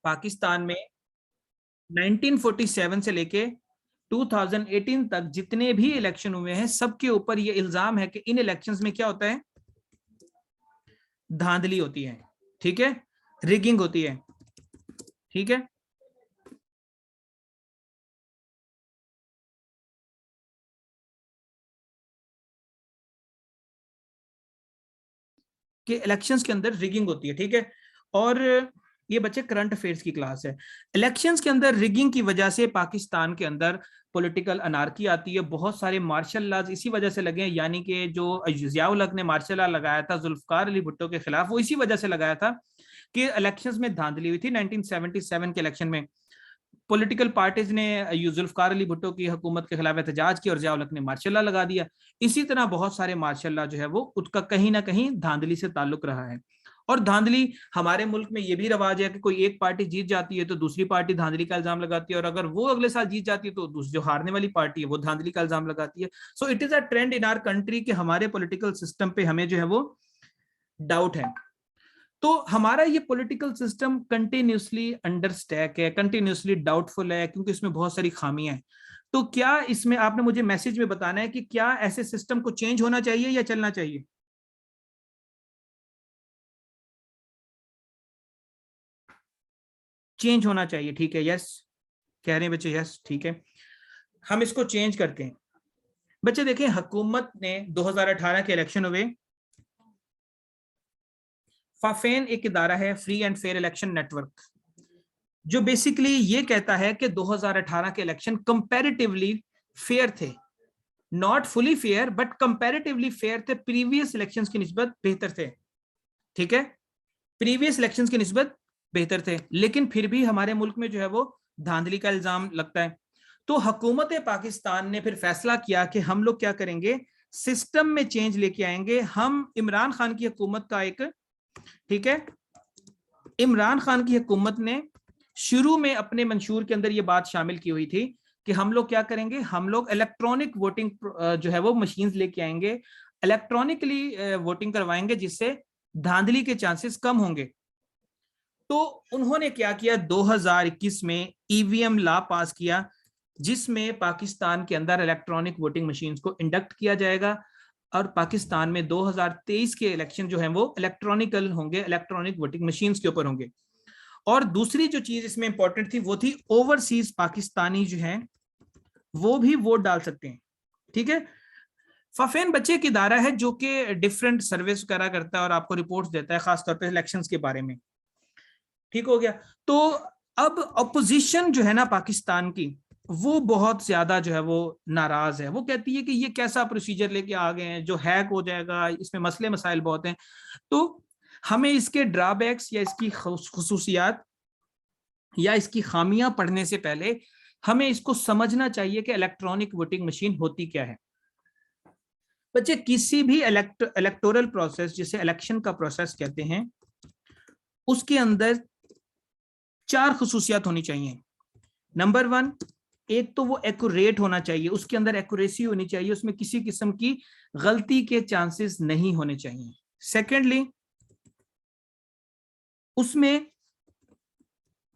पाकिस्तान में 1947 से लेके 2018 तक जितने भी इलेक्शन हुए हैं सबके ऊपर ये इल्जाम है कि इन इलेक्शंस में क्या होता है, धांधली होती है, ठीक है, रिगिंग होती है, ठीक है। कि इलेक्शंस के अंदर रिगिंग होती है, ठीक है। और ये बच्चे करंट अफेयर्स की क्लास है। इलेक्शंस के अंदर रिगिंग की वजह से पाकिस्तान के अंदर पॉलिटिकल अनार्की आती है, बहुत सारे मार्शल लॉज इसी वजह से लगे हैं, यानी कि जो जियाउल हक ने मार्शल लॉ लगाया था जुल्फकार अली भुट्टो के खिलाफ, वो इसी वजह से लगाया था कि इलेक्शंस में धांधली हुई थी 1977 के इलेक्शन में। पॉलिटिकल पार्टीज ने जुल्फकार अली भुट्टो की हुकूमत के खिलाफ एहतजाज किया और जियाउल हक ने मार्शल लॉ लगा दिया। इसी तरह बहुत सारे मार्शल लॉ जो है वो उसका कहीं ना कहीं धांधली से ताल्लुक रहा है। और धांधली हमारे मुल्क में ये भी रवाज है कि कोई एक पार्टी जीत जाती है तो दूसरी पार्टी धांधली का इल्जाम लगाती है, और अगर वो अगले साल जीत जाती है तो जो हारने वाली पार्टी है वो धांधली का इल्जाम लगाती है। So it is a trend in our country कि हमारे पॉलिटिकल सिस्टम पे हमें जो है वो डाउट है। तो हमारा ये political system continuously under stack है, कंटिन्यूसली डाउटफुल है, क्योंकि इसमें बहुत सारी खामियां हैं। तो क्या इसमें आपने मुझे मैसेज में बताना है कि क्या ऐसे सिस्टम को चेंज होना चाहिए या चलना चाहिए? चेंज होना चाहिए, ठीक है, यस कह रहे हैं बच्चे, यस ठीक है। हम इसको चेंज करके बच्चे देखें, हुकूमत ने 2018 के इलेक्शन हुए, फाफेन एक इदारा है, free and fair election network, जो बेसिकली ये कहता है कि 2018 के इलेक्शन कंपैरेटिवली फेयर थे, not fully fair but comparatively fair थे, प्रीवियस इलेक्शंस की निस्बत बेहतर थे, ठीक है, प्रीवियस इलेक्शंस की निस्बत बेहतर थे। लेकिन फिर भी हमारे मुल्क में जो है वो धांधली का इल्जाम लगता है। तो हुकूमत पाकिस्तान ने फिर फैसला किया कि हम लोग क्या करेंगे, सिस्टम में चेंज लेके आएंगे। हम इमरान खान की हुकूमत का एक, ठीक है, इमरान खान की हुकूमत ने शुरू में अपने मंशूर के अंदर ये बात शामिल की हुई थी कि हम लोग क्या करेंगे, हम लोग इलेक्ट्रॉनिक वोटिंग जो है वो मशीन्स लेके आएंगे, इलेक्ट्रॉनिकली वोटिंग करवाएंगे, जिससे धांधली के चांसेस कम होंगे। तो उन्होंने क्या किया, 2021 में ईवीएम लॉ पास किया, जिसमें पाकिस्तान के अंदर इलेक्ट्रॉनिक वोटिंग मशीन्स को इंडक्ट किया जाएगा, और पाकिस्तान में 2023 के इलेक्शन जो है वो इलेक्ट्रॉनिकल होंगे, इलेक्ट्रॉनिक वोटिंग मशीन्स के ऊपर होंगे। और दूसरी जो चीज इसमें इंपॉर्टेंट थी वो थी ओवरसीज पाकिस्तानी जो हैं वो भी वोट डाल सकते हैं, ठीक है। फाफेन बच्चे की इदारा है जो कि डिफरेंट सर्विस करा करता है और आपको रिपोर्ट्स देता है, खासतौर पर इलेक्शंस के बारे में, ठीक हो गया। तो अब अपोजिशन जो है ना पाकिस्तान की, वो बहुत ज्यादा जो है वो नाराज है, वो कहती है कि ये कैसा प्रोसीजर लेके आ गए हैं जो हैक हो जाएगा, इसमें मसले मसाइल बहुत हैं। तो हमें इसके ड्रॉबैक्स या इसकी खुसूसियात या इसकी खामियां पढ़ने से पहले हमें इसको समझना चाहिए कि इलेक्ट्रॉनिक वोटिंग मशीन होती क्या है। बच्चे किसी भी इलेक्टोरल प्रोसेस जिसे इलेक्शन का प्रोसेस कहते हैं, उसके अंदर 4 खुसूसियात होनी चाहिए। नंबर 1, एक तो वो एक्यूरेट होना चाहिए, उसके अंदर एक्यूरेसी होनी चाहिए, उसमें किसी किस्म की गलती के चांसेस नहीं होने चाहिए। सेकेंडली, उसमें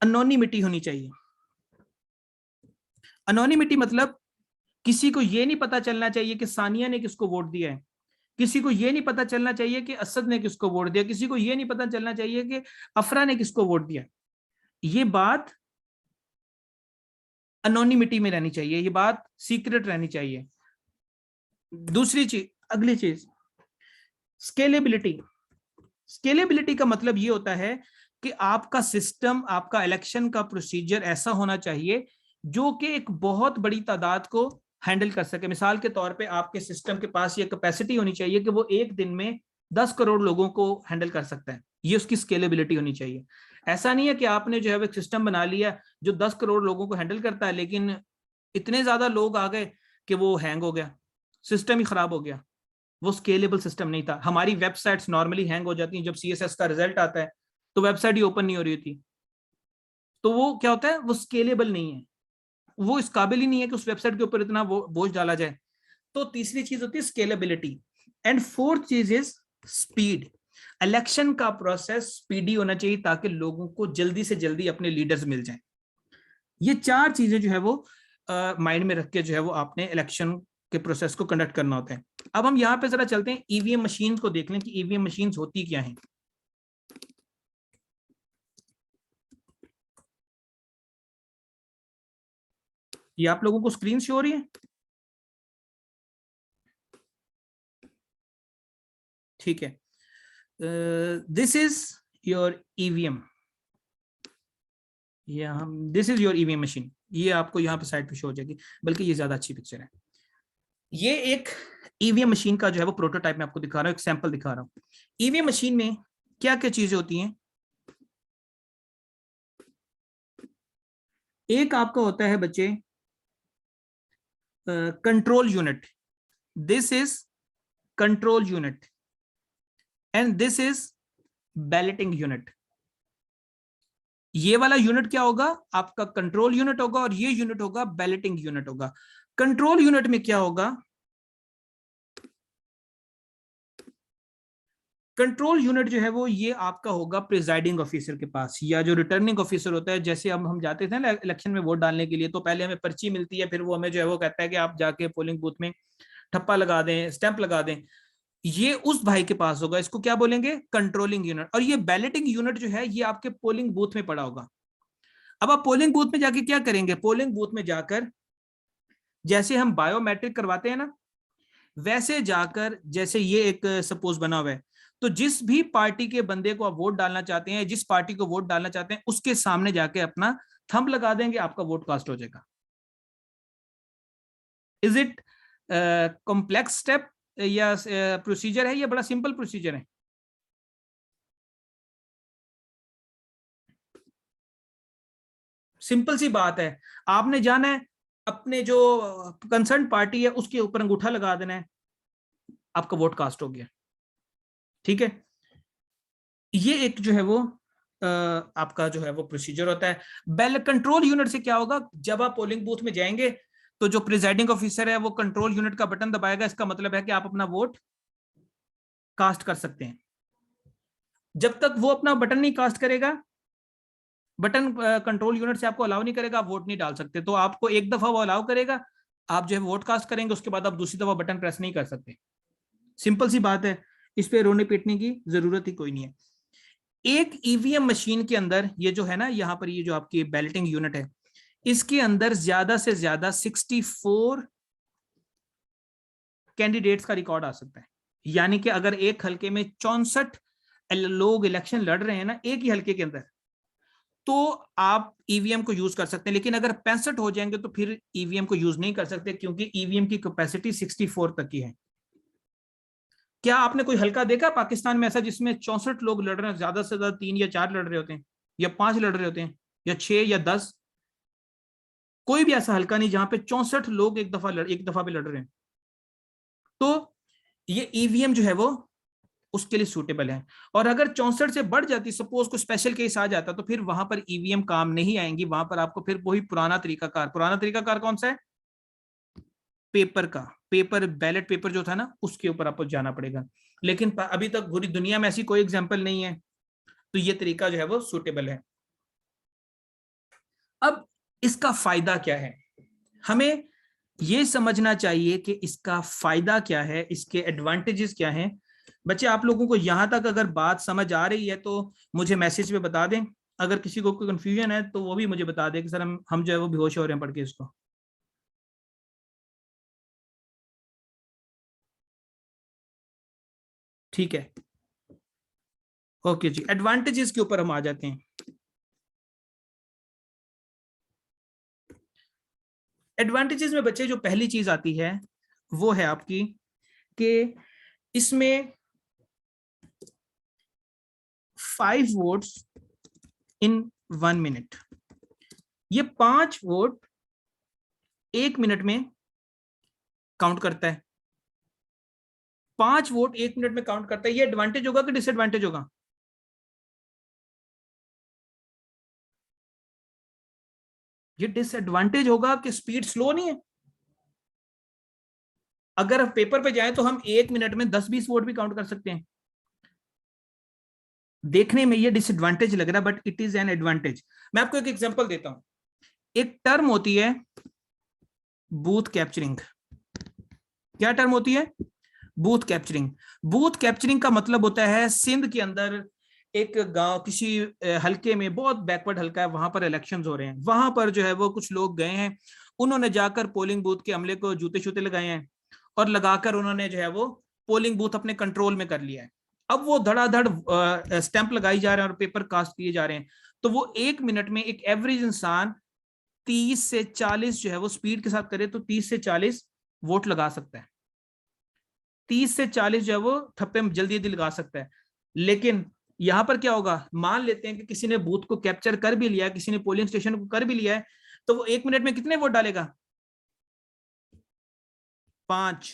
अनोनिमिटी होनी चाहिए। अनोनिमिटी मतलब किसी को यह नहीं पता चलना चाहिए कि सानिया ने किसको वोट दिया है, किसी को यह नहीं पता चलना चाहिए कि असद ने किसको वोट दिया, किसी को यह नहीं पता चलना चाहिए कि अफरा ने किसको वोट दिया। ये बात अनोनिमिटी में रहनी चाहिए, ये बात सीक्रेट रहनी चाहिए। दूसरी चीज, अगली चीज, स्केलेबिलिटी। स्केलेबिलिटी का मतलब ये होता है कि आपका सिस्टम, आपका इलेक्शन का प्रोसीजर ऐसा होना चाहिए जो कि एक बहुत बड़ी तादाद को हैंडल कर सके। मिसाल के तौर पे आपके सिस्टम के पास ये कैपेसिटी होनी चाहिए कि वो एक दिन में 10 करोड़ लोगों को हैंडल कर सकता है, ये उसकी स्केलेबिलिटी होनी चाहिए। ऐसा नहीं है कि आपने जो है एक सिस्टम बना लिया जो 10 करोड़ लोगों को हैंडल करता है, लेकिन इतने ज्यादा लोग आ गए कि वो हैंग हो गया, सिस्टम ही खराब हो गया। वो स्केलेबल सिस्टम नहीं था। हमारी वेबसाइट्स नॉर्मली हैंग हो जाती हैं जब सीएसएस का रिजल्ट आता है, तो वेबसाइट ही ओपन नहीं हो रही होती, तो वो क्या होता है, वो स्केलेबल नहीं है, वो इस काबिल ही नहीं है कि उस वेबसाइट के ऊपर इतना बोझ डाला जाए। तो तीसरी चीज होती है स्केलेबिलिटी। एंड फोर्थ चीज इज स्पीड। इलेक्शन का प्रोसेस स्पीडी होना चाहिए ताकि लोगों को जल्दी से जल्दी अपने लीडर्स मिल जाएं। ये चार चीजें जो है वो माइंड में रख के जो है वो आपने इलेक्शन के प्रोसेस को कंडक्ट करना होता है। अब हम यहाँ पे जरा चलते हैं ईवीएम मशीन को देख लें कि ईवीएम मशीन होती क्या है। ये आप लोगों को स्क्रीन शो हो रही है? ठीक है, दिस इज योर ईवीएम, ये हम this is your EVM machine, ये आपको यहाँ पे साइड पे शो हो जाएगी, बल्कि ये ज्यादा अच्छी पिक्चर है। ये एक ईवीएम मशीन का जो है वो प्रोटोटाइप मैं आपको दिखा रहा हूँ, एक सैंपल दिखा रहा हूँ। ईवीएम मशीन में क्या क्या चीजें होती हैं? एक आपका होता है बच्चे control unit, this is control unit and this is balloting unit. ये वाला यूनिट क्या होगा? आपका कंट्रोल यूनिट होगा और ये यूनिट होगा बैलेटिंग यूनिट होगा। कंट्रोल यूनिट में क्या होगा? कंट्रोल यूनिट जो है वो ये आपका होगा प्रिजाइडिंग ऑफिसर के पास, या जो रिटर्निंग ऑफिसर होता है। जैसे अब हम जाते थे ना इलेक्शन में वोट डालने के लिए, तो पहले हमें पर्ची मिलती है, फिर वो हमें जो है वो कहता है कि आप जाके पोलिंग बूथ में ठप्पा लगा दें, स्टैंप लगा दें। ये उस भाई के पास होगा, इसको क्या बोलेंगे? Controlling unit. और ये बैलेटिंग यूनिट जो है ये आपके पोलिंग बूथ में पड़ा होगा। अब आप पोलिंग बूथ में जाके क्या करेंगे? पोलिंग बूथ में जाकर जैसे हम बायोमेट्रिक करवाते हैं ना, वैसे जाकर, जैसे ये एक सपोज बना हुआ है, तो जिस भी पार्टी के बंदे को आप वोट डालना चाहते हैं, जिस पार्टी को वोट डालना चाहते हैं, उसके सामने जाके अपना थंब लगा देंगे, आपका वोट कास्ट हो जाएगा। इज इट कॉम्प्लेक्स स्टेप या प्रोसीजर है? ये बड़ा सिंपल प्रोसीजर है। सिंपल सी बात है, आपने जाना है अपने जो कंसर्न पार्टी है उसके ऊपर अंगूठा लगा देना है, आपका वोट कास्ट हो गया। ठीक है, ये एक जो है वो आपका जो है वो प्रोसीजर होता है। बेल कंट्रोल यूनिट से क्या होगा? जब आप पोलिंग बूथ में जाएंगे तो जो प्रिजाइडिंग ऑफिसर है वो कंट्रोल यूनिट का बटन दबाएगा, इसका मतलब है कि आप अपना वोट कास्ट कर सकते हैं। जब तक वो अपना बटन नहीं कास्ट करेगा, बटन कंट्रोल यूनिट से आपको अलाउ नहीं करेगा, आप वोट नहीं डाल सकते। तो आपको एक दफा वो अलाउ करेगा, आप जो है वोट कास्ट करेंगे, उसके बाद आप दूसरी दफा बटन प्रेस नहीं कर सकते। सिंपल सी बात है, इस पे रोने पीटने की जरूरत ही कोई नहीं है। एक ईवीएम मशीन के अंदर ये जो है ना, यहाँ पर ये जो आपकी बैलेटिंग यूनिट है, इसके अंदर ज्यादा से ज्यादा 64 कैंडिडेट्स का रिकॉर्ड आ सकता है। यानी कि अगर एक हलके में 64 लोग इलेक्शन लड़ रहे हैं ना एक ही हलके के अंदर, तो आप ईवीएम को यूज कर सकते हैं। लेकिन अगर 65 हो जाएंगे तो फिर ईवीएम को यूज नहीं कर सकते, क्योंकि ईवीएम की कैपेसिटी 64 तक की है। क्या आपने कोई हल्का देखा पाकिस्तान में ऐसा जिसमें 64 लोग लड़ रहे हैं? ज्यादा से ज्यादा 3 या 4 लड़ रहे होते हैं, या 5 लड़ रहे होते हैं, या 6 या 10। कोई भी ऐसा हल्का नहीं जहां पे 64 लोग एक दफा पे लड़ रहे हैं। तो ये ईवीएम जो है वो उसके लिए सूटेबल है। और अगर 64 से बढ़ जाती, सपोज को स्पेशल केस आ जाता, तो फिर वहां पर ईवीएम काम नहीं आएंगी। वहां पर आपको फिर वही पुराना तरीकाकार कौन सा है? पेपर का, पेपर बैलेट पेपर जो था ना, उसके ऊपर आपको जाना पड़ेगा। लेकिन अभी तक पूरी दुनिया में ऐसी कोई एग्जांपल नहीं है, तो ये तरीका जो है वो सूटेबल है। अब इसका फायदा क्या है? हमें ये समझना चाहिए कि इसका फायदा क्या है, इसके एडवांटेजेस क्या हैं। बच्चे, आप लोगों को यहां तक अगर बात समझ आ रही है तो मुझे मैसेज में बता दें। अगर किसी को कोई कंफ्यूजन है तो वो भी मुझे बता दें कि सर हम जो है वो बेहोश हो रहे हैं पढ़ के इसको। ठीक है, ओके जी, एडवांटेजेस के ऊपर हम आ जाते हैं। एडवांटेजेस में बच्चे जो पहली चीज आती है वो है आपकी कि इसमें 5 वोट्स इन 1 मिनट, ये 5 वोट 1 मिनट में काउंट करता है। 5 वोट 1 मिनट में काउंट करता है। ये एडवांटेज होगा कि डिसएडवांटेज होगा? ये डिसएडवांटेज होगा कि स्पीड स्लो नहीं है। अगर पेपर पे जाए तो हम 1 मिनट में 10-20 वोट भी काउंट कर सकते हैं। देखने में ये डिसएडवांटेज लग रहा है but it is an advantage. मैं आपको एक एग्जांपल देता हूं। एक टर्म होती है बूथ कैप्चरिंग। क्या टर्म होती है? Booth capturing. बूथ कैप्चरिंग का मतलब होता है सिंध के अंदर एक गांव, किसी हलके में, बहुत बैकवर्ड हलका है, वहां पर इलेक्शंस हो रहे हैं। वहां पर जो है वो कुछ लोग गए हैं, उन्होंने जाकर पोलिंग बूथ के अमले को जूते शूते लगाए हैं और लगाकर उन्होंने जो है वो पोलिंग बूथ अपने कंट्रोल में कर लिया है। अब वो धड़ाधड़ स्टैंप लगाई जा रहे हैं और पेपर कास्ट किए जा रहे हैं। तो वो 1 मिनट में एक एवरेज इंसान 30 से 40 जो है वो स्पीड के साथ करे तो 30 से 40 वोट लगा सकता है। 30 से 40 जो है वो ठप्पे में जल्दी जल्दी लगा सकता है। लेकिन यहां पर क्या होगा, मान लेते हैं कि किसी ने बूथ को कैप्चर कर भी लिया, किसी ने पोलिंग स्टेशन को कर भी लिया है, तो वो 1 मिनट में कितने वोट डालेगा? 5।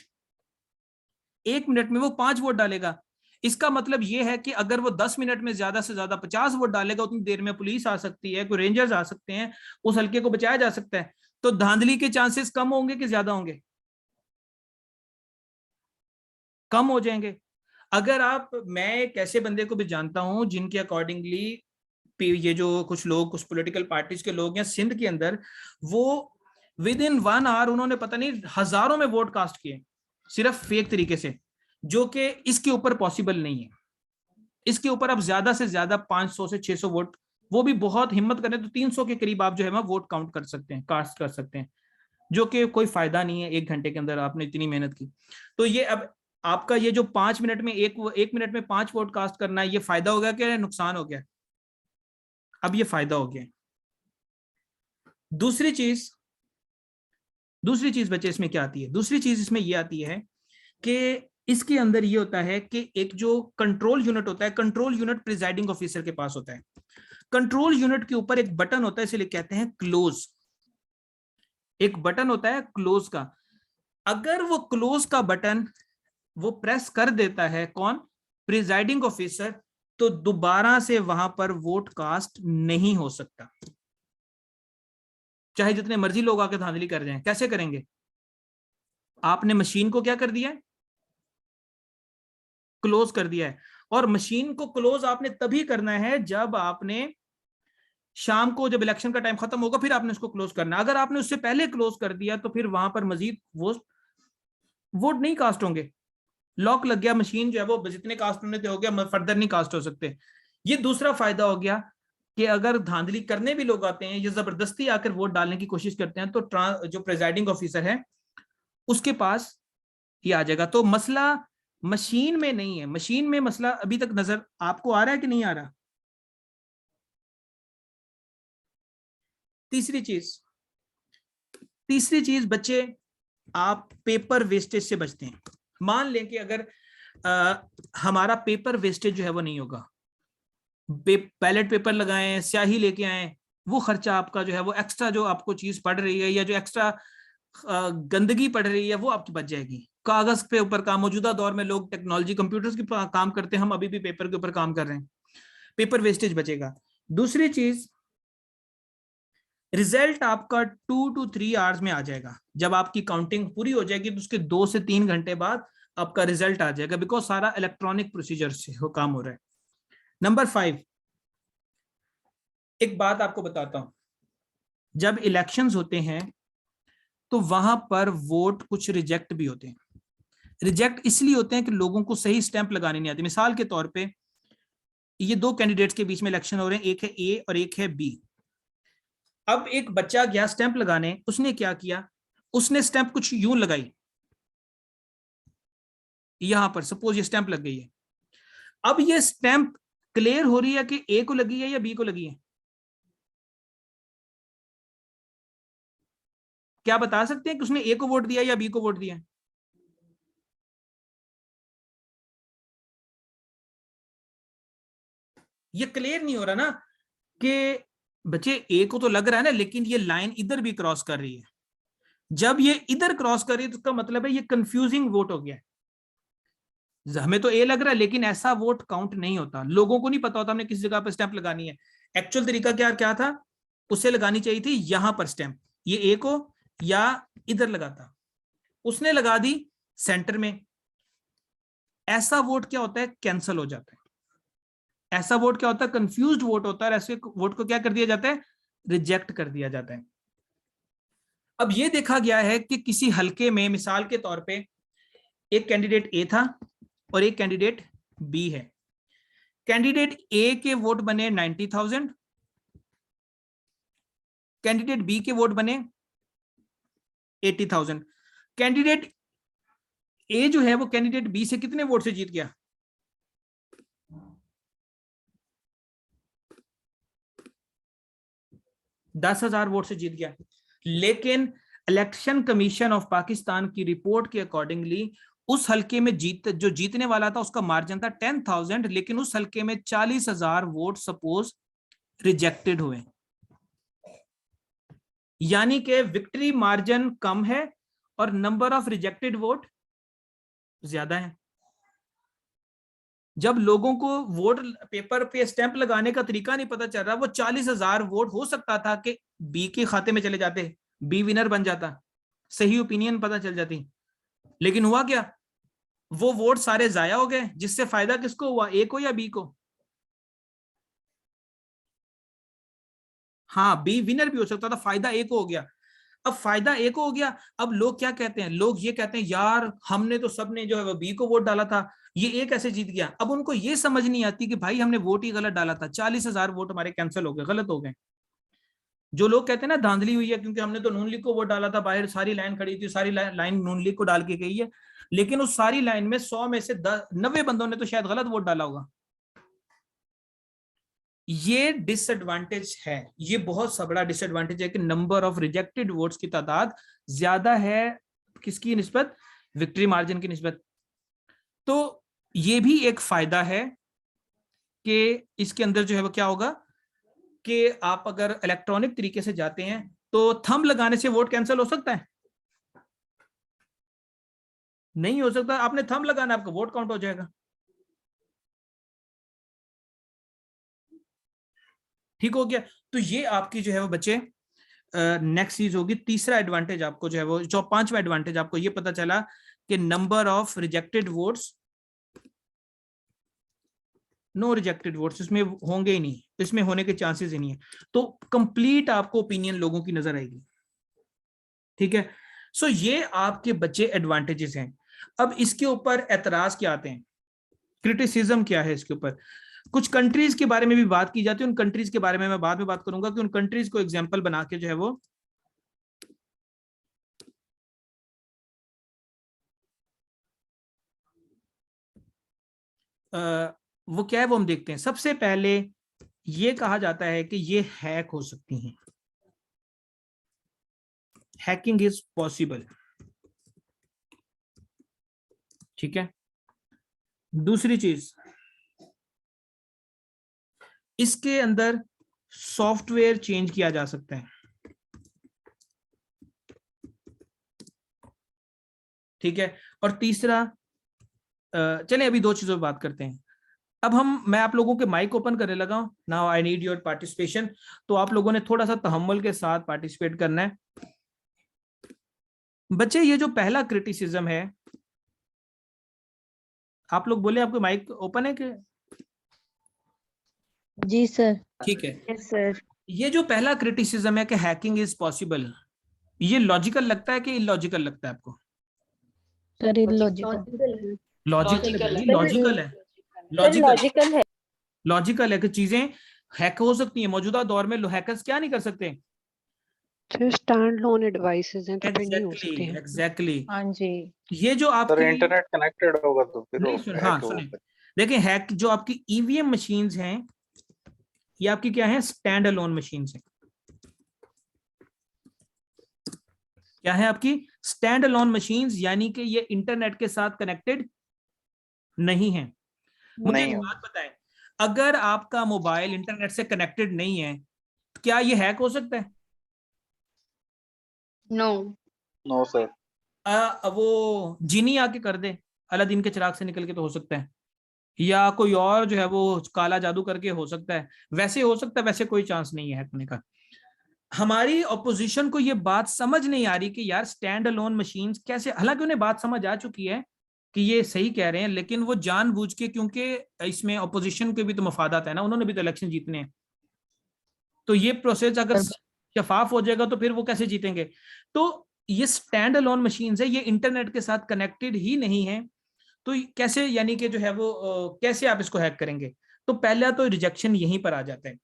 1 मिनट में वो 5 वोट डालेगा। इसका मतलब ये है कि अगर वो 10 मिनट में ज्यादा से ज्यादा 50 वोट डालेगा, उतनी देर में पुलिस आ सकती है, कोई रेंजर्स आ सकते हैं, उस हल्के को बचाया जा सकता है। तो धांधली के चांसेस कम होंगे कि ज्यादा होंगे? कम हो जाएंगे। अगर आप, मैं एक ऐसे बंदे को भी जानता हूं जिनके अकॉर्डिंगली ये जो कुछ लोग, कुछ पॉलिटिकल पार्टीज के लोग हैं सिंध के अंदर, वो विद इन 1 आवर उन्होंने पता नहीं हजारों में वोट कास्ट किए, सिर्फ फेक तरीके से, जो कि इसके ऊपर पॉसिबल नहीं है। इसके ऊपर आप ज्यादा से ज्यादा 500 से 600 वोट, वो भी बहुत हिम्मत करें तो 300 के करीब आप जो है वोट काउंट कर सकते हैं, कास्ट कर सकते हैं, जो कि कोई फायदा नहीं है 1 घंटे के अंदर आपने इतनी मेहनत की। तो ये अब आपका ये जो 5 मिनट में एक मिनट में 5 वोट कास्ट करना है, ये फायदा हो गया क्या नुकसान हो गया? अब ये फायदा हो गया। दूसरी चीज, दूसरी चीज बच्चे इसमें क्या आती है? दूसरी चीज इसमें ये आती है कि इसके अंदर ये होता है कि एक जो कंट्रोल यूनिट होता है, कंट्रोल यूनिट प्रिजाइडिंग ऑफिसर के पास होता है। कंट्रोल यूनिट के ऊपर एक बटन होता है, इसे कहते हैं क्लोज। एक बटन होता है क्लोज का। अगर वो क्लोज का बटन वो प्रेस कर देता है कौन? प्रिजाइडिंग ऑफिसर, तो दोबारा से वहां पर वोट कास्ट नहीं हो सकता, चाहे जितने मर्जी लोग आके धांधली कर जाएं। कैसे करेंगे? आपने मशीन को क्या कर दिया है? क्लोज कर दिया है। और मशीन को क्लोज आपने तभी करना है जब आपने शाम को, जब इलेक्शन का टाइम खत्म होगा, फिर आपने उसको क्लोज करना। अगर आपने उससे पहले क्लोज कर दिया तो फिर वहां पर मजीद वोट नहीं कास्ट होंगे। लॉक लग गया, मशीन जो है वो जितने कास्ट होने थे हो गया, फर्दर नहीं कास्ट हो सकते। ये दूसरा फायदा हो गया कि अगर धांधली करने भी लोग आते हैं, ये जबरदस्ती आकर वोट डालने की कोशिश करते हैं, तो जो प्रिजाइडिंग ऑफिसर है उसके पास ये आ जाएगा। तो मसला मशीन में नहीं है। मशीन में मसला अभी तक नजर आपको आ रहा है कि नहीं आ रहा? तीसरी चीज, तीसरी चीज बच्चे, आप पेपर वेस्टेज से बचते हैं। मान लें कि अगर हमारा पेपर वेस्टेज जो है वो नहीं होगा, बैलेट पेपर लगाएं, स्याही लेके आए, वो खर्चा आपका जो है वो एक्स्ट्रा, जो आपको चीज पड़ रही है या जो एक्स्ट्रा गंदगी पड़ रही है वो आपकी बच जाएगी। कागज पे ऊपर काम, मौजूदा दौर में लोग टेक्नोलॉजी कंप्यूटर्स के काम करते हैं, हम अभी भी पेपर के ऊपर काम कर रहे हैं, पेपर वेस्टेज बचेगा। दूसरी चीज, रिजल्ट आपका 2 to 3 आवर्स में आ जाएगा। जब आपकी काउंटिंग पूरी हो जाएगी तो उसके 2 से 3 घंटे बाद आपका रिजल्ट आ जाएगा, बिकॉज सारा इलेक्ट्रॉनिक प्रोसीजर से हो काम हो रहा है। नंबर 5, एक बात आपको बताता हूं, जब इलेक्शंस होते हैं तो वहां पर वोट कुछ रिजेक्ट भी होते हैं। रिजेक्ट इसलिए होते हैं कि लोगों को सही स्टैंप लगाने नहीं आती। मिसाल के तौर पे ये 2 कैंडिडेट्स के बीच में इलेक्शन हो रहे हैं, एक है ए और एक है बी। अब एक बच्चा गया स्टैंप लगाने, उसने क्या किया, उसने स्टैंप कुछ यूं लगाई, यहां पर सपोज ये स्टैंप लग गई है। अब ये स्टैंप क्लियर हो रही है कि ए को लगी है या बी को लगी है? क्या बता सकते हैं कि उसने ए को वोट दिया या बी को वोट दिया? ये क्लियर नहीं हो रहा ना कि बच्चे ए को तो लग रहा है ना, लेकिन ये लाइन इधर भी क्रॉस कर रही है। जब ये इधर क्रॉस कर रही है तो उसका मतलब है ये कंफ्यूजिंग वोट हो गया। हमें तो ए लग रहा है लेकिन ऐसा वोट काउंट नहीं होता, लोगों को नहीं पता होता हमने किस जगह पर स्टैंप लगानी है। एक्चुअल तरीका क्या क्या था, उसे लगानी चाहिए थी यहां पर स्टैंप, ये ए को या इधर लगाता, उसने लगा दी सेंटर में। ऐसा वोट क्या होता है, कैंसल हो जाता है। ऐसा वोट क्या होता है? कंफ्यूज्ड वोट होता है, ऐसे वोट को क्या कर दिया जाता है? रिजेक्ट कर दिया जाता है। अब ये देखा गया है कि किसी हलके में मिसाल के तौर पे एक कैंडिडेट ए था और एक कैंडिडेट बी है। कैंडिडेट ए के वोट बने 90,000, कैंडिडेट बी के वोट बने 80,000। कैंडिडेट ए जो है वो कैंडिडेट बी से कितने वोट से जीत गया? 10,000 वोट से जीत गया। लेकिन इलेक्शन कमीशन ऑफ पाकिस्तान की रिपोर्ट के अकॉर्डिंगली उस हलके में जो जीतने वाला था उसका मार्जिन था 10,000, लेकिन उस हलके में 40,000 वोट सपोज रिजेक्टेड हुए, यानी कि विक्ट्री मार्जिन कम है और नंबर ऑफ रिजेक्टेड वोट ज्यादा है। जब लोगों को वोट पेपर पे स्टैंप लगाने का तरीका नहीं पता चल रहा, वो 40,000 वोट हो सकता था कि बी के खाते में चले जाते, बी विनर बन जाता, सही ओपिनियन पता चल जाती। लेकिन हुआ क्या? वो वोट सारे जाया हो गए, जिससे फायदा किसको हुआ? ए को या बी को? हाँ, बी विनर भी हो सकता था, फायदा ए को हो गया। अब फायदा ए को हो गया, अब लोग क्या कहते हैं? लोग ये कहते हैं यार हमने तो सबने जो है वो बी को वोट डाला था, ये ए कैसे जीत गया? अब उनको ये समझ नहीं आती कि भाई हमने वोट ही गलत डाला था, 40,000 वोट हमारे कैंसिल हो गए, गलत हो गए। जो लोग कहते हैं ना धांधली हुई है क्योंकि हमने तो नून लीग को वोट डाला था, बाहर सारी लाइन खड़ी थी, सारी लाइन नून लीग को डाल के गई है, लेकिन उस सारी लाइन में 100 में से 90 बंदों ने तो शायद गलत वोट डाला होगा। ये डिसएडवांटेज है, ये बहुत सा बड़ा डिसएडवांटेज है कि नंबर ऑफ रिजेक्टेड वोट्स की तादाद ज्यादा है किसकी निस्बत? विक्ट्री मार्जिन की निस्बत। तो ये भी एक फायदा है कि इसके अंदर जो है वो क्या होगा कि आप अगर इलेक्ट्रॉनिक तरीके से जाते हैं तो थंब लगाने से वोट कैंसिल हो सकता है? नहीं हो सकता। आपने थंब लगाना, आपका वोट काउंट हो जाएगा। ठीक हो गया। तो ये आपकी जो है वो बच्चे नेक्स्ट चीज होगी। तीसरा एडवांटेज आपको जो है वो, जो पांचवा एडवांटेज आपको ये पता चला कि number of rejected votes, no rejected votes इसमें होंगे ही नहीं, इसमें होने के चांसेस ही नहीं है। तो कंप्लीट आपको ओपिनियन लोगों की नजर आएगी। ठीक है। सो ये आपके बच्चे एडवांटेजेस हैं। अब इसके ऊपर एतराज क्या आते हैं, क्रिटिसिज्म क्या है इसके ऊपर? कुछ कंट्रीज के बारे में भी बात की जाती है, उन कंट्रीज के बारे में मैं बाद में बात करूंगा कि उन कंट्रीज को एग्जांपल बना के जो है वो क्या है वो हम देखते हैं। सबसे पहले ये कहा जाता है कि ये हैक हो सकती हैं, हैकिंग इज पॉसिबल। ठीक है। दूसरी चीज, इसके अंदर सॉफ्टवेयर चेंज किया जा सकता है। ठीक है। और तीसरा, चलें अभी दो चीजों पर बात करते हैं। अब मैं आप लोगों के माइक ओपन करने लगा हूं। Now I need your participation. तो आप लोगों ने थोड़ा सा तहम्मुल के साथ पार्टिसिपेट करना है। बच्चे ये जो पहला क्रिटिसिज्म है, आप लोग बोले आपके माइक ओपन है क्या? जी सर। ठीक है। Yes sir. ये जो पहला क्रिटिसिज्म है कि हैकिंग इज पॉसिबल, ये लॉजिकल लगता है कि इलॉजिकल लगता है आपको? Sir illogical. लॉजिकल है, लॉजिकल है, सर लॉजिकल है। लॉजिकल है कि चीजें हैक हो सकती हैं। मौजूदा दौर में हैकर्स क्या नहीं कर सकते? स्टैंड लोन डिवाइसेस हैं तो फिर नहीं हो सकते हैं। एग्जैक्टली। हाँ जी। ये जो सर आपकी इंटरनेट कनेक्टेड होगा तो फिर नहीं सुन, हाँ सुने, देखिए हैक जो आपकी ईवीएम मशीन्स हैं, ये आपकी क्या है? स्टैंड अलोन मशीन्स हैं। क्या है आपकी? स्टैंड अलोन मशीन्स, यानी कि ये इंटरनेट के साथ कनेक्टेड नहीं है। मुझे एक बात बताएं, अगर आपका मोबाइल इंटरनेट से कनेक्टेड नहीं है, क्या ये हैक हो सकता है? नो। No sir. वो जिनी आके कर दे, अलादीन के चिराग से निकल के तो हो सकता है, या कोई और जो है वो काला जादू करके हो सकता है, वैसे हो सकता है, वैसे कोई चांस नहीं है हैक होने का। हमारी ऑपोजिशन को ये बात समझ नहीं आ रही कि यार स्टैंड अलोन मशीन्स कैसे, हालांकि उन्हें बात समझ आ चुकी है कि ये सही कह रहे हैं, लेकिन वो जानबूझ के, क्योंकि इसमें अपोजिशन के भी तो मफादात है ना, उन्होंने भी तो इलेक्शन जीतने हैं, तो ये प्रोसेस अगर शफाफ हो जाएगा तो फिर वो कैसे जीतेंगे। तो ये स्टैंड अलोन मशीन्स है, ये इंटरनेट के साथ कनेक्टेड ही नहीं है, तो कैसे, यानी कि जो है वो कैसे आप इसको हैक करेंगे। तो पहला तो रिजेक्शन यहीं पर आ जाता है।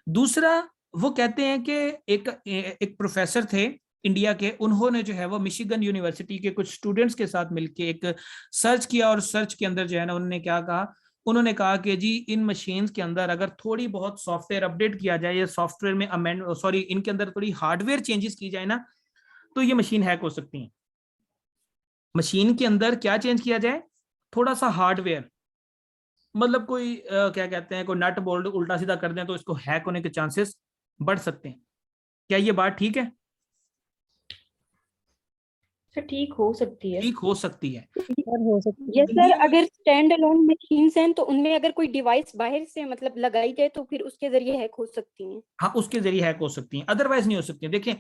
दूसरा, वो कहते हैं कि एक प्रोफेसर थे इंडिया के, उन्होंने जो है वो मिशिगन यूनिवर्सिटी के कुछ स्टूडेंट्स के साथ मिलके एक सर्च किया, और सर्च के अंदर जो है ना उन्होंने क्या कहा, उन्होंने कहा कि जी इन मशीन्स के अंदर अगर थोड़ी बहुत सॉफ्टवेयर अपडेट किया जाए, या सॉफ्टवेयर में इनके अंदर थोड़ी हार्डवेयर चेंजेस की जाए ना, तो ये मशीन हैक हो सकती है। मशीन के अंदर क्या चेंज किया जाए, थोड़ा सा हार्डवेयर, मतलब कोई क्या कहते हैं, कोई नट बोल्ट उल्टा सीधा कर दें तो इसको हैक होने के चांसेस बढ़ सकते हैं। क्या ये बात ठीक है? सर ठीक हो सकती है। ठीक हो सकती है। हो सकती यस है। सर, अगर स्टैंड अलोन मशीन्स हैं तो उनमें अगर कोई डिवाइस बाहर से मतलब लगाई जाए तो फिर उसके जरिए हैक हो सकती हैं। हाँ, उसके जरिए हैक हो सकती हैं, अदरवाइज नहीं हो सकती हैं। देखिए,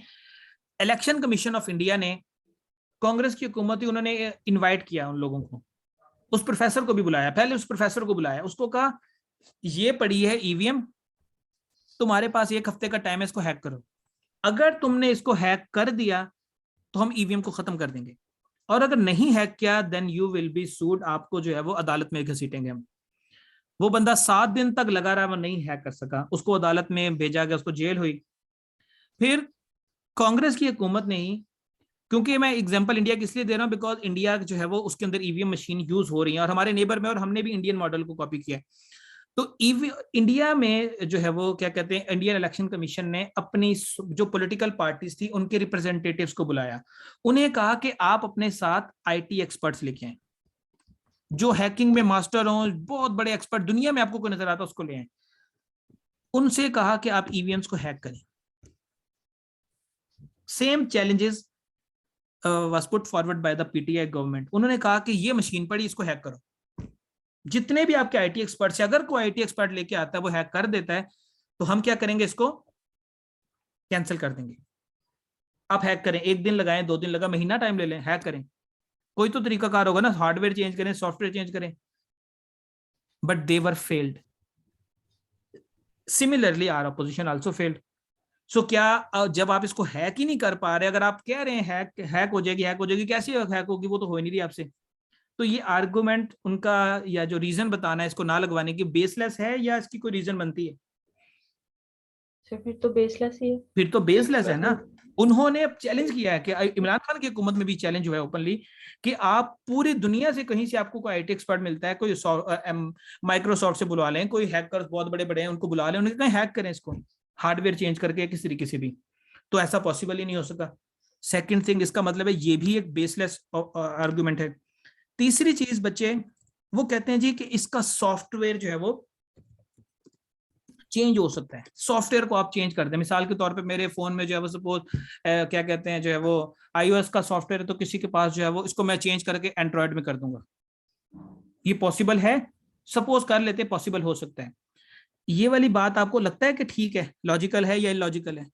इलेक्शन कमीशन ऑफ इंडिया ने, कांग्रेस की हुकूमत थी, उन्होंने इनवाइट किया उन लोगों को, उस प्रोफेसर को भी बुलाया, पहले उस प्रोफेसर को बुलाया, उसको कहा ये पड़ी है ईवीएम, तुम्हारे पास 1 हफ्ते का टाइम है, इसको हैक करो। अगर तुमने इसको हैक कर दिया तो हम ईवीएम को खत्म कर देंगे, और अगर नहीं हैक किया देन यू विल बी सूड, आपको जो है वो अदालत में घसीटेंगे हम। वो बंदा 7 दिन तक लगा रहा, वो नहीं हैक कर सका, उसको अदालत में भेजा गया, उसको जेल हुई। फिर कांग्रेस की हुकूमत ने ही, क्योंकि मैं एग्जांपल इंडिया की इसलिए दे रहा हूं बिकॉज इंडिया जो है वो उसके अंदर ईवीएम मशीन यूज हो रही है, और हमारे नेबर में, और हमने भी इंडियन मॉडल को कॉपी किया है। तो इंडिया में जो है वो क्या कहते हैं, इंडियन इलेक्शन कमीशन ने अपनी जो पॉलिटिकल पार्टीज थी उनके रिप्रेजेंटेटिव्स को बुलाया, उन्हें कहा कि आप अपने साथ आईटी एक्सपर्ट्स लेके आए, जो हैकिंग में मास्टर हों, बहुत बड़े एक्सपर्ट दुनिया में आपको कोई नजर आता उसको ले आए। उनसे कहा कि आप ईवीएम्स को हैक करें। Same challenges was put forward by the PTI government. उन्होंने कहा कि ये मशीन पड़ी, इसको हैक करो। जितने भी आपके आईटी एक्सपर्ट्स हैं, अगर कोई आईटी एक्सपर्ट लेके आता है वो हैक कर देता है, तो हम क्या करेंगे, इसको कैंसिल कर देंगे। आप हैक करें, 1 दिन लगाएं, 2 दिन लगा, महीना टाइम ले लें, हैक करें, कोई तो तरीकाकार होगा ना, हार्डवेयर चेंज करें, सॉफ्टवेयर चेंज करें। But they were failed. Similarly our opposition also failed. So क्या जब आप इसको हैक ही नहीं कर पा रहे, अगर आप कह रहे हैं हैक हैक हो जाएगी, हैक हो जाएगी, कैसे हैक होगी, वो तो हो ही नहीं रही आपसे। तो ये आर्गुमेंट उनका, या जो रीजन बताना है इसको ना लगवाने की, बेसलेस है, या इसकी कोई रीजन बनती है? सर फिर तो बेसलेस ही है। फिर तो बेसलेस है ना। उन्होंने अब चैलेंज किया है कि इमरान खान की हुकूमत में भी चैलेंज हुआ है ओपनली, कि आप पूरी दुनिया से कहीं से आपको कोई आईटी एक्सपर्ट मिलता है, कोई माइक्रोसॉफ्ट से बुला लें, कोई हैकर्स बहुत बड़े बड़े हैं उनको बुला लें, उन्हें कहीं हैक करें इसको, हार्डवेयर चेंज करके किस तरीके से भी, तो ऐसा पॉसिबल ही नहीं हो सका। सेकंड थिंग, इसका मतलब है ये भी एक बेसलेस आर्गुमेंट है। तीसरी चीज बच्चे, वो कहते हैं जी कि इसका सॉफ्टवेयर जो है वो चेंज हो सकता है। सॉफ्टवेयर को आप चेंज कर दें, मिसाल के तौर पे मेरे फोन में जो है वो सपोज क्या कहते हैं, जो है वो iOS का सॉफ्टवेयर है, तो किसी के पास जो है वो इसको मैं चेंज करके एंड्रॉयड में कर दूंगा। ये पॉसिबल है, सपोज कर लेते पॉसिबल हो सकता है। ये वाली बात आपको लगता है कि ठीक है, लॉजिकल है या इलॉजिकल है?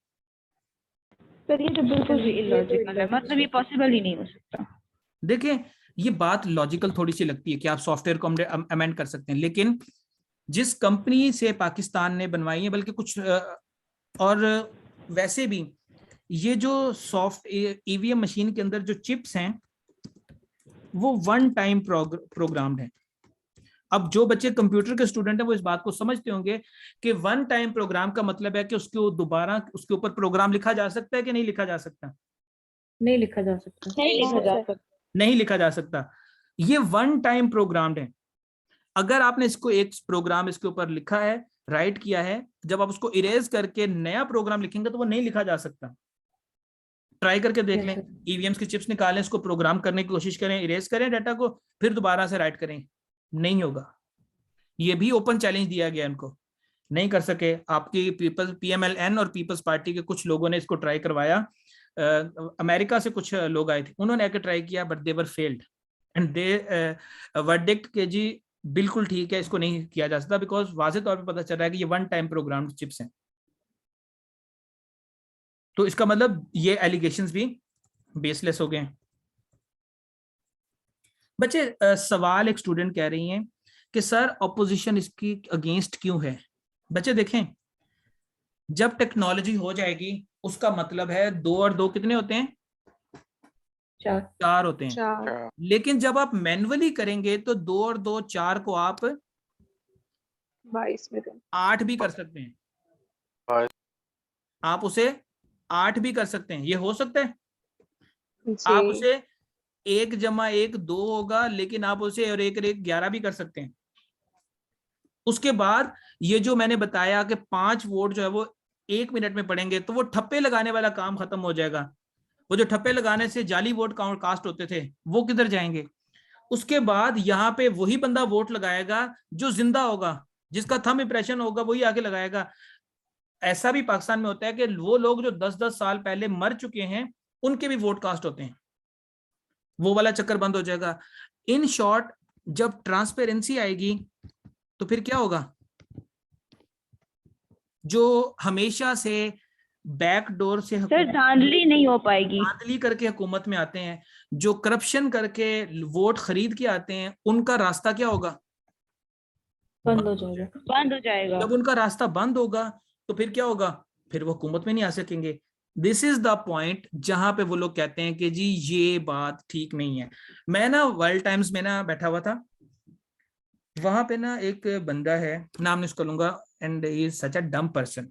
सर ये तो बिल्कुल भी इलॉजिकल है, मतलब ये पॉसिबल ही नहीं हो सकता। देखिए, ये बात लॉजिकल थोड़ी सी लगती है कि आप सॉफ्टवेयर को अमेंड कर सकते हैं, लेकिन जिस कंपनी से पाकिस्तान ने बनवाई है, बल्कि कुछ और वैसे भी ये जो सॉफ्ट ईवीएम मशीन के अंदर जो चिप्स हैं वो वन टाइम प्रोग्राम्ड है। अब जो बच्चे कंप्यूटर के स्टूडेंट हैं वो इस बात को समझते होंगे कि वन टाइम प्रोग्राम का मतलब है कि उसको दोबारा उसके ऊपर प्रोग्राम लिखा जा सकता है कि नहीं लिखा जा सकता? नहीं लिखा जा सकता। नहीं लिखा जा सकता। नहीं लिखा जा सकता। ये वन टाइम प्रोग्राम्ड है। अगर आपने इसको एक प्रोग्राम इसके ऊपर लिखा है, राइट किया है, जब आप उसको इरेज करके नया प्रोग्राम लिखेंगे तो वो नहीं लिखा जा सकता। ट्राई करके देख लें, ईवीएम्स की चिप्स निकालें, इसको प्रोग्राम करने की कोशिश करें, इरेज करें डाटा को, फिर दोबारा से राइट करें, नहीं होगा। ये भी ओपन चैलेंज दिया गया उनको, नहीं कर सके। आपकी पीपल्स पीएमएलएन और पीपल्स पार्टी के कुछ लोगों ने इसको ट्राई करवाया, अमेरिका से कुछ लोग आए थे, उन्होंने आके ट्राई किया, but they were failed and they verdict के जी बिल्कुल ठीक है, इसको नहीं किया जा सकता, बिकॉज वाज़ेह तौर पे पता चल रहा है कि ये वन टाइम प्रोग्राम्ड चिप्स हैं। तो इसका मतलब ये एलिगेशंस भी बेसलेस हो गए। बच्चे सवाल एक स्टूडेंट कह रही हैं कि सर ऑपोजिशन इसकी अगेंस्ट क्यों है। बच्चे देखें, जब टेक्नोलॉजी हो जाएगी उसका मतलब है 2 और 2 कितने होते हैं, 4 होते हैं। 4 अच्छा, लेकिन जब आप मैन्युअली करेंगे तो 2 और 2 4 को आप 22 में दें। 8 भी कर सकते हैं, हाँ। आप उसे 8 भी कर सकते हैं, ये हो सकता है। आप जी उसे 1 जमा 1 2 होगा, लेकिन आप उसे और 1 और 1 11 भी कर सकते हैं। उसके बाद ये जो मैंने बताया कि 5 वोट जो है वो 1 मिनट में पड़ेंगे, तो वो ठप्पे लगाने वाला काम खत्म हो जाएगा। वो जो ठप्पे लगाने से जाली वोट कास्ट होते थे वो किधर जाएंगे। उसके बाद यहाँ पे वही बंदा वोट लगाएगा जो जिंदा होगा, जिसका थंब इंप्रेशन होगा वही आके लगाएगा। ऐसा भी पाकिस्तान में होता है कि वो लोग जो 10-10 साल पहले मर चुके हैं उनके भी वोट कास्ट होते हैं, वो वाला चक्कर बंद हो जाएगा। इन शॉर्ट, जब ट्रांसपेरेंसी आएगी तो फिर क्या होगा, जो हमेशा से बैकडोर से सर धांधली नहीं हो पाएगी। धांधली करके हुकूमत में आते हैं, जो करप्शन करके वोट खरीद के आते हैं, उनका रास्ता क्या होगा, बंद हो जाएगा, बंद हो जाएगा। जब उनका रास्ता बंद होगा तो फिर क्या होगा, फिर वो हुकूमत में नहीं आ सकेंगे। दिस इज द पॉइंट जहां पे वो लोग कहते हैं कि जी ये बात ठीक नहीं है। मैं ना वर्ल्ड टाइम्स में ना बैठा हुआ था, वहां पे ना एक बंदा है, नाम नहीं उसका लूंगा, एंड ही इज सच अ डम पर्सन।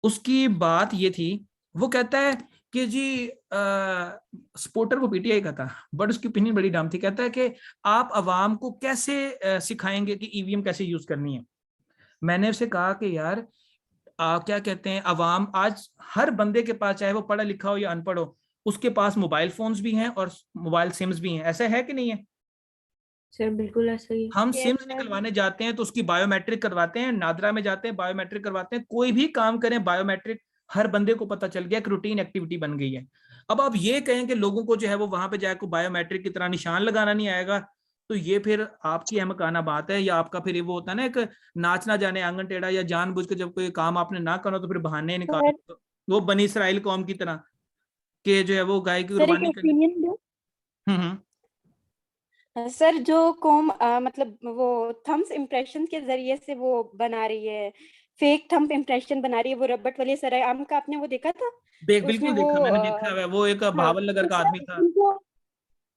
उसकी बात ये थी, वो कहता है कि जी सपोर्टर वो पीटीआई का था, बट उसकी ओपिनियन बड़ी डम थी। कहता है कि आप अवाम को कैसे सिखाएंगे कि ईवीएम कैसे यूज करनी है। मैंने उसे कहा कि यार क्या कहते हैं, अवाम आज हर बंदे के पास, चाहे वो पढ़ा लिखा हो या अनपढ़ हो, उसके पास मोबाइल फोन्स भी हैं और मोबाइल सिम्स भी हैं, ऐसा है कि नहीं है। सर बिल्कुल ऐसा ही है। हम Yes, सिम्स sir. निकलवाने जाते हैं तो उसकी बायोमेट्रिक करवाते हैं, नादरा में जाते हैं बायोमेट्रिक करवाते हैं, कोई भी काम करें बायोमेट्रिक, हर बंदे को पता चल गया कि रूटीन एक्टिविटी बन गई है। अब आप ये कहें कि लोगों को जो है वो वहां पे जाकर बायोमेट्रिक की तरह निशान लगाना नहीं आएगा, तो ये फिर आपकी अहमकाना बात है, या आपका फिर ये वो होता है ना, एक नाच ना जाने आंगन टेढ़ा, या जानबूझ के जब कोई काम आपने ना करो तो फिर बहाने निकालो, सर वो बनी इसराइल कौम की तरह कि जो है वो गाय की सर एक कुर्बानी करनी। ओपिनियन दो। हम्म। सर जो कॉम मतलब वो थंब्स इम्प्रेशन के जरिए से वो बना रही है, फेक थंब इम्प्रेशन बना रही है, वो रबट वाली सराय आम का आपने वो देखा था उसमें बिल्कुल वो देखा, मैंने देखा है, वो एक हाँ बहावल नगर तो का सर आदमी था। उनको,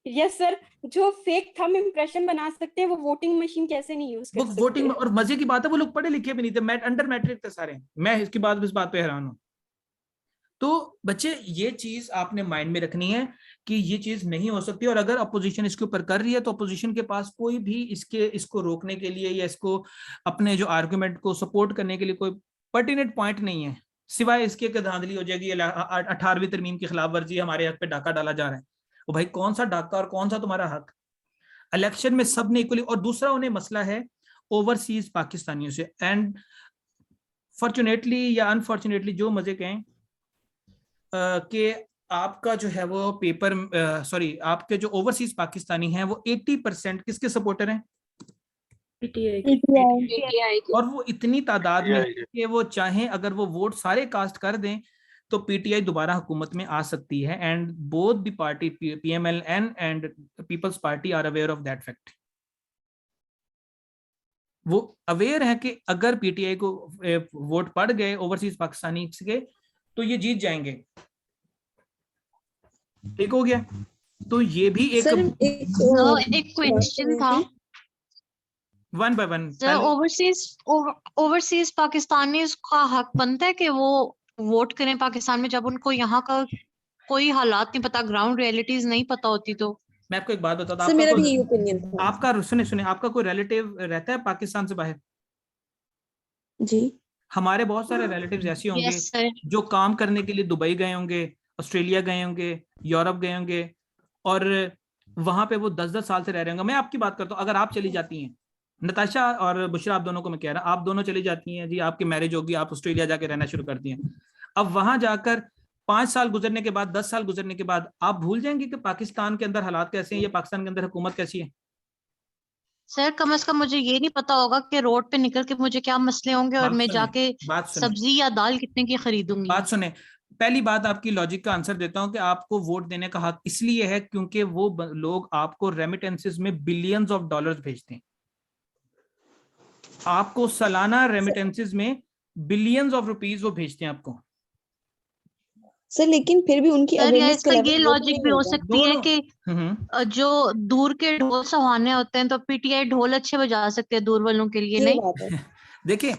यस सर, जो फेक थंब इम्प्रेशन बना सकते हैं वो वोटिंग मशीन कैसे नहीं यूज वो कर वोटिंग, सकते। और मजे की बात है वो लोग पढ़े लिखे भी नहीं थे, अंडर मैट्रिक थे सारे। मैं इसकी बात, इस बात पे हैरान हूं। तो बच्चे ये चीज आपने माइंड में रखनी है कि ये चीज नहीं हो सकती, और अगर अपोजिशन इसके ऊपर कर रही है तो अपोजिशन के पास कोई भी इसको रोकने के लिए या इसको अपने जो आर्गुमेंट को सपोर्ट करने के लिए कोई पर्टिनेंट पॉइंट नहीं है, सिवाय इसके कि धांधली हो जाएगी, 18वीं तरमीम की खिलाफ वर्जी, हमारे हक पे डाका डाला जा रहा है। वो भाई कौन सा डाका और कौन सा तुम्हारा हक, इलेक्शन में सबने इक्वली। और दूसरा उन्हें मसला है ओवरसीज पाकिस्तानियों से, एंड फॉर्चुनेटली या अनफॉर्चुनेटली जो मजे कहें कि आपका जो है वो पेपर, सॉरी, आपके जो ओवरसीज पाकिस्तानी हैं वो 80% किसके सपोर्टर हैं, पीटीआई पीटीआई और वो इतनी तादाद में है PTI कि वो चाहें अगर वो वोट सारे कास्ट कर दें तो पीटीआई दोबारा हुकूमत में आ सकती है। And both the party PMLN and People's Party are aware of that fact. वो अवेयर है कि अगर पीटीआई को वोट पड़ गए ओवरसीज पाकिस्तानी के तो ये जीत जाएंगे। ठीक हो गया। तो ये भी एक सर एक क्वेश्चन था one by one. Sir, overseas Pakistani का हक बनता है कि वो वोट करें पाकिस्तान में जब उनको यहाँ का कोई हालात नहीं पता, ग्राउंड रियलिटीज नहीं पता होती। तो मैं आपको एक बात बताता हूँ, सर मेरा भी यही ओपिनियन था। आपका सुने आपका कोई रिलेटिव रहता है पाकिस्तान से बाहर? जी हमारे बहुत सारे रिलेटिव्स ऐसे होंगे यस सर। जो काम करने के लिए दुबई गए होंगे, ऑस्ट्रेलिया गए होंगे, यूरोप गए होंगे, और वहां पे वो 10-10 साल से रह रहे होंगे। मैं आपकी बात करता हूँ, अगर आप चली जाती हैं, नताशा और बुशरा, आप दोनों को मैं कह रहा, आप दोनों चली जाती हैं जी, आपकी मैरिज होगी, आप ऑस्ट्रेलिया जाके रहना शुरू करती हैं। अब वहां जाकर 5 साल गुजरने के बाद, 10 साल गुजरने के बाद आप भूल जाएंगे कि पाकिस्तान के अंदर हालात कैसे हैं या पाकिस्तान के अंदर हुकूमत कैसी है। सर कम से कम मुझे ये नहीं पता होगा कि रोड पे निकल के मुझे क्या मसले होंगे और मैं जाके बात सुने सब्जी या दाल कितने की खरीदूंगी। बात सुने, पहली बात आपकी लॉजिक का आंसर देता हूं कि आपको वोट देने का हक इसलिए है क्योंकि वो लोग आपको रेमिटेंसेस में बिलियंस ऑफ डॉलर्स भेजते हैं। आपको सालाना रेमिटेंसेस में बिलियंस ऑफ रुपीस वो भेजते हैं आपको। सर लेकिन फिर भी उनकी सर या अवेयरनेस इसका का ये लेवल लॉजिक भी हो होगा। सकती है दोनों। कि जो दूर के ढोल सुहाने होते हैं तो पीटीआई ढोल अच्छे बजा सकते हैं दूर वालों के लिए, ये नहीं? बात है। देखिए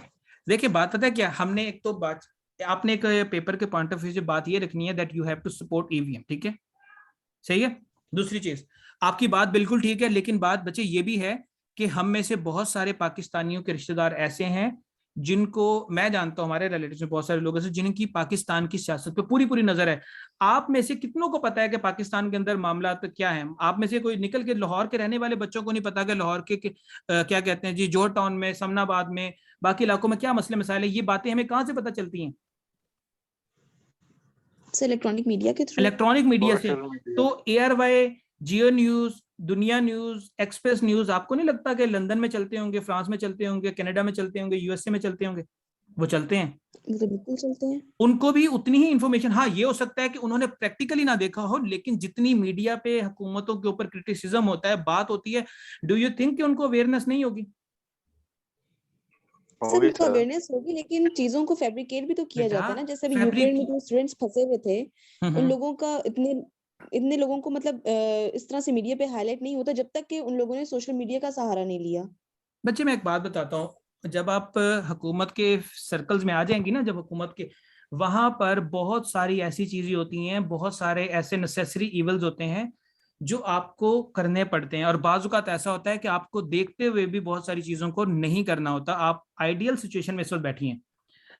देखिए बात पता है क्या, हमने एक तो बात, आपने एक पेपर के पॉइंट ऑफ व्यू से बात ये रखनी है that you have to support EVM, ठीक है, सही है। दूसरी चीज, आपकी बात बिल्कुल ठीक है, लेकिन बात बच्चे ये भी है कि हम में से बहुत सारे पाकिस्तानियों के रिश्तेदार ऐसे हैं जिनको मैं जानता हूं, हमारे रिलेटिव्स में बहुत सारे लोग ऐसे जिनकी पाकिस्तान की सियासत पे पूरी पूरी नजर है। आप में से कितनों को पता है कि पाकिस्तान के अंदर मामला तो क्या है? आप में से कोई निकल के लाहौर के रहने वाले बच्चों को नहीं पता कि लाहौर के क्या कहते हैं जी, जोर टाउन में, समनाबाद में, बाकी इलाकों में क्या मसले मसाइल है? ये बातें हमें कहाँ से पता चलती हैं? इलेक्ट्रॉनिक मीडिया के थ्रू। इलेक्ट्रॉनिक मीडिया से। Social media. तो ARY, जियो न्यूज, दुनिया न्यूज, एक्सप्रेस न्यूज, आपको नहीं लगता कि लंदन में चलते होंगे, फ्रांस में चलते होंगे, कनाडा में चलते होंगे, USA में चलते होंगे? वो चलते हैं, तो बिल्कुल चलते हैं। उनको भी उतनी ही इंफॉर्मेशन, हाँ ये हो सकता है कि उन्होंने प्रैक्टिकली ना देखा हो, लेकिन जितनी मीडिया पे हुकूमतों के ऊपर क्रिटिसिज्म होता है, बात होती है, डू यू थिंक कि उनको अवेयरनेस नहीं होगी? सर होगी उनको सर। अवेयरनेस होगी, लेकिन चीजों को फैब्रिकेट भी तो किया बेटा, जाता है ना। जैसे अभी fabric- यूक्रेन में जो स्टूडेंट्स फंसे हुए थे, हम्म, उन लोगों का इतने लोगों को मतलब इस तरह से मीडिया पे हाईलाइट नहीं होता जब तक कि उन लोगों ने सोशल मीडिया का सहारा नहीं लिया। बच्चे मैं एक बात बताता हूँ, जब आप हुकूमत के सर्कल्स में आ जाएंगी ना, जब हुकूमत के, वहां पर बहुत सारी ऐसी चीजें होती हैं, बहुत सारे ऐसे नेसेसरी इवल्स होते हैं जो आपको करने पड़ते हैं, और बाज़ औक़ात ऐसा होता है कि आपको देखते हुए भी बहुत सारी चीजों को नहीं करना होता। आप आइडियल सिचुएशन में इस वक्त बैठी हैं।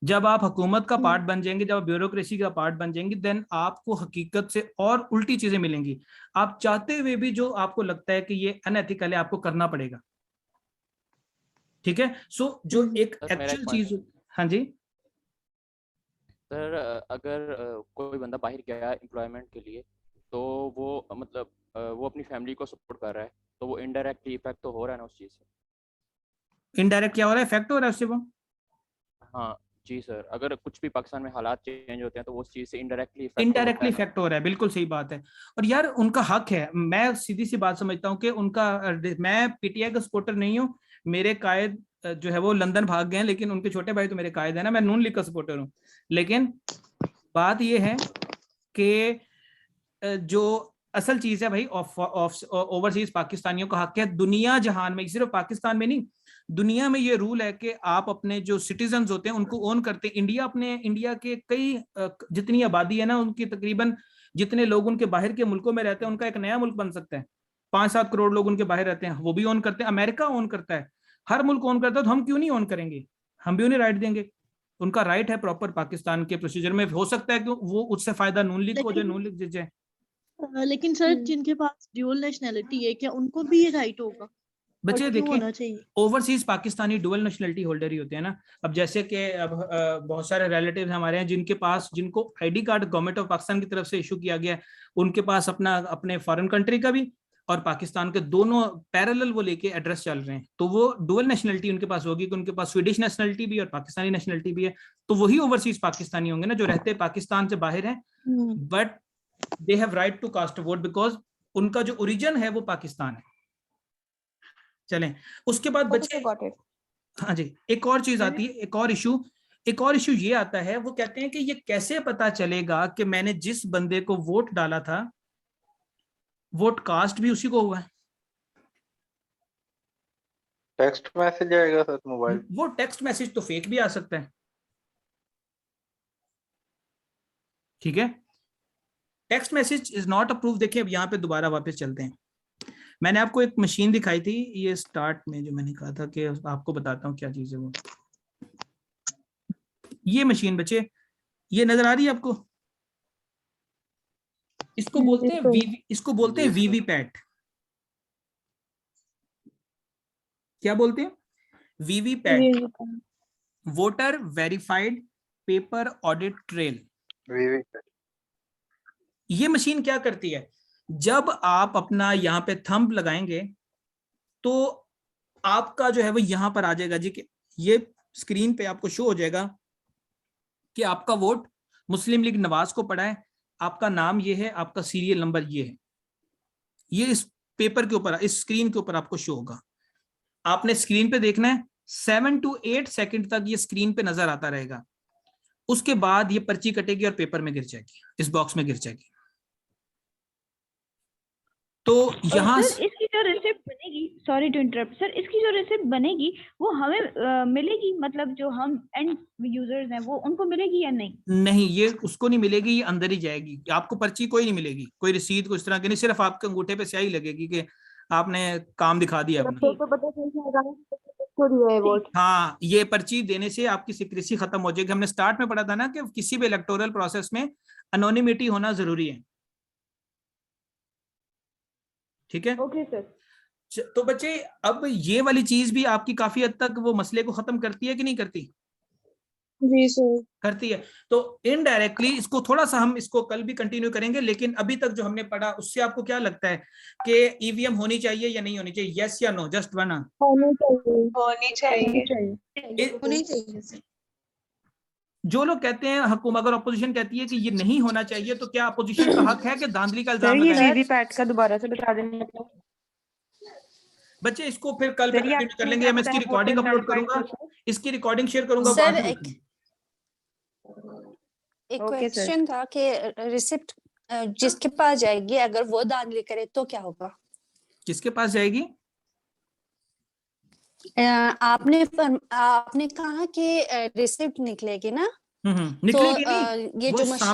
जब आप हुकूमत का पार्ट बन जाएंगे, जब आप ब्यूरोक्रेसी का पार्ट बन जाएंगे, देन आपको हकीकत से और उल्टी चीजें मिलेंगी। आप चाहते हुए भी जो आपको लगता है कि ये अनएथिकल है, आपको करना पड़ेगा, ठीक है। सो जो एक सर, मेरा एक एक्चुअल point चीज, हाँ जी, सर अगर कोई बंदा बाहर गया एम्प्लॉयमेंट के लिए, तो वो मतलब वो अपनी फैमिली को सपोर्ट कर रहा है, तो वो इनडायरेक्टली इफेक्ट तो हो रहा है ना उस चीज़ से। इनडायरेक्ट क्या हो रहा है, इफेक्ट हो रहा है उससे वो। हाँ जी सर, अगर कुछ भी पाकिस्तान में हालात चेंज होते हैं तो वो उस चीज़ से इनडायरेक्टली इनडायरेक्टली इफेक्ट हो रहा है, बिल्कुल सही बात है। और यार उनका हक है, मैं सीधी सी बात समझता हूँ कि उनका, मैं PTI का सपोर्टर नहीं हूँ, मेरे कायद जो है वो लंदन भाग गए हैं, लेकिन उनके छोटे भाई तो मेरे कायद है ना, मैं नून लीग का सपोर्टर हूँ। लेकिन बात ये है कि जो असल चीज है भाई, ओवरसीज पाकिस्तानियों का हक है दुनिया जहान में, सिर्फ पाकिस्तान में नहीं, दुनिया में ये रूल है कि आप अपने जो सिटीजन्स होते हैं उनको ओन करते हैं। इंडिया के कई जितनी आबादी है ना, उनकी तकरीबन जितने लोग उनके बाहर के मुल्कों में रहते हैं, उनका एक नया मुल्क बन सकता है। 5-7 करोड़ लोग उनके बाहर रहते हैं, वो भी ओन करते हैं। अमेरिका ओन करता है, हर मुल्क ओन करता है, तो हम क्यों नहीं ओन करेंगे? हम भी उन्हें राइट देंगे। उनका राइट है प्रॉपर, पाकिस्तान के प्रोसीजर में हो सकता है कि वो उससे फायदा नून लीग को, जो नून लीग जीत जाए। लेकिन सर जिनके पास ड्यूअल नेशनैलिटी है, क्या उनको भी ये राइट होगा? बच्चे और क्यों देखिए, होना चाहिए? Overseas Pakistani dual nationality holder ही होते हैं ना। अब जैसे कि अब बहुत सारे रिलेटिव हमारे हैं जिनके पास, जिनको ID card government of Pakistan की तरफ से इशू किया गया है, उनके पास अपने फॉरेन कंट्री का भी और पाकिस्तान के दोनों पैरेलल वो लेके एड्रेस चल रहे हैं, तो वो डुअल नेशनलिटी उनके पास होगी कि उनके पास स्वीडिश नेशनलिटी भी और पाकिस्तानी नेशनलिटी भी है। तो वही ओवरसीज पाकिस्तानी होंगे ना जो रहते पाकिस्तान से बाहर हैं, but they have right to cast vote because उनका जो ओरिजिन है वो पाकिस्तान है। चलें, उसके बाद बच्चे, हाँ जी, एक और चीज आती है, एक और इशू ये आता है, वो कहते हैं कि ये कैसे पता चलेगा कि मैंने जिस बंदे को वोट डाला था वोट कास्ट भी उसी को हुआ है। टेक्स्ट मैसेज आएगा सर मोबाइल। वो टेक्स्ट मैसेज तो फेक भी आ सकता है, ठीक है। Text message is not approve. देखिए अब यहाँ पे दोबारा वापस चलते हैं। मैंने आपको एक मशीन दिखाई थी, ये स्टार्ट में जो मैंने कहा था कि आपको बताता हूँ क्या चीज है वो। ये मशीन बच्चे, ये नजर आ रही है आपको? इसको बोलते हैं इसको बोलते हैं वीवीपैट। क्या बोलते हैं? VVPAT, voter verified paper audit trail. ये मशीन क्या करती है, जब आप अपना यहाँ पे थंब लगाएंगे तो आपका जो है वो यहाँ पर आ जाएगा जी, कि ये स्क्रीन पे आपको शो हो जाएगा कि आपका वोट मुस्लिम लीग नवाज को पड़ा है, आपका नाम ये है, आपका सीरियल नंबर ये है, ये इस पेपर के ऊपर, इस स्क्रीन के ऊपर आपको शो होगा। आपने स्क्रीन पे देखना है, 7 to 8 सेकंड तक ये स्क्रीन पे नजर आता रहेगा। उसके बाद ये पर्ची कटेगी और पेपर में गिर जाएगी, इस बॉक्स में गिर जाएगी। तो यहाँ सर इसकी जो रिसिप्ट बनेगी, सॉरी टू इंटरप्ट सर, इसकी जो रिसिप्ट बनेगी वो हमें मिलेगी, मतलब जो हम एंड यूजर्स हैं वो उनको मिलेगी या नहीं? नहीं, ये उसको नहीं मिलेगी, ये अंदर ही जाएगी। आपको पर्ची कोई नहीं मिलेगी, कोई रसीद कुछ तरह की नहीं, सिर्फ आपके अंगूठे पे स्याही लगेगी कि आपने काम दिखा दिया अपना। हाँ, ये पर्ची देने से आपकी सिक्रेसी खत्म हो जाएगी। हमने स्टार्ट में पढ़ा था ना कि किसी भी इलेक्टोरल प्रोसेस में अनोनिमिटी होना जरूरी है, ठीक है? Okay sir. तो बच्चे अब ये वाली चीज भी आपकी काफी हद तक वो मसले को खत्म करती है कि नहीं करती? जी सर। करती है। तो इनडायरेक्टली इसको थोड़ा सा हम इसको कल भी कंटिन्यू करेंगे, लेकिन अभी तक जो हमने पढ़ा उससे आपको क्या लगता है कि ईवीएम होनी चाहिए या नहीं होनी चाहिए? यस या नो? Just one. होनी चाहिए। जो लोग कहते हैं हुकूमत, अगर अपोजिशन कहती है कि ये नहीं होना चाहिए, तो क्या अपोजिशन का हक है कि धांधली का इल्जाम लगाए? वीवीपैट का दोबारा से बता देना बच्चे इसको फिर कल पे कंटिन्यू कर लेंगे। मैं इसकी रिकॉर्डिंग अपलोड करूंगा, इसकी रिकॉर्डिंग शेयर करूंगा। सर एक क्वेश्चन था कि रिसिप्ट जिसके पास जाएगी अगर वो धांधली करे तो क्या होगा? किसके पास जाएगी? आपने कहा कि रिसिप्ट निकलेगी ना, निकलेगी नहीं, ये वो जो सामने मशीन